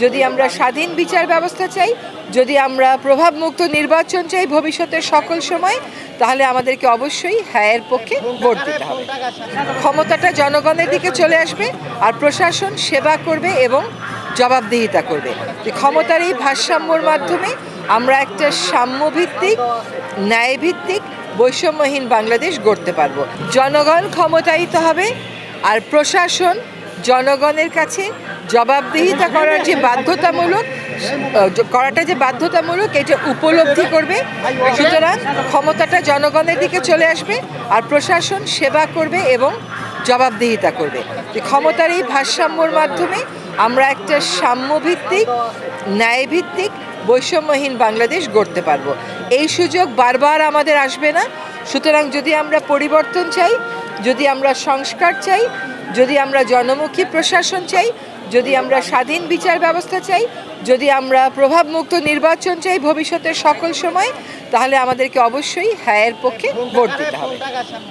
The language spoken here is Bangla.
যদি আমরা স্বাধীন বিচার ব্যবস্থা চাই, যদি আমরা প্রভাবমুক্ত নির্বাচন চাই ভবিষ্যতের সকল সময়, তাহলে আমাদেরকে অবশ্যই হ্যাঁয়ের পক্ষে ভোট দিতে হবে। ক্ষমতাটা জনগণের দিকে চলে আসবে আর প্রশাসন সেবা করবে এবং জবাবদিহিতা করবে। ক্ষমতার এই ভারসাম্যর মাধ্যমে আমরা একটা সাম্যভিত্তিক, ন্যায়ভিত্তিক, বৈষম্যহীন বাংলাদেশ গড়তে পারবো। জনগণ ক্ষমতায়িত হবে আর প্রশাসন জনগণের কাছে জবাবদিহিতা করার যে বাধ্যতামূলক এটা উপলব্ধি করবে। সুতরাং ক্ষমতাটা জনগণের দিকে চলে আসবে আর প্রশাসন সেবা করবে এবং জবাবদিহিতা করবে। ক্ষমতার এই ভারসাম্যর মাধ্যমে আমরা একটা সাম্যভিত্তিক, ন্যায়ভিত্তিক, বৈষম্যহীন বাংলাদেশ গড়তে পারবো। এই সুযোগ বারবার আমাদের আসবে না। সুতরাং যদি আমরা পরিবর্তন চাই, যদি আমরা সংস্কার চাই, যদি আমরা জনমুখী প্রশাসন চাই, যদি আমরা স্বাধীন বিচার ব্যবস্থা চাই, যদি আমরা প্রভাবমুক্ত নির্বাচন চাই ভবিষ্যতের সকল সময়, তাহলে আমাদেরকে অবশ্যই হ্যাঁয়ের পক্ষে ভোট দিতে হবে।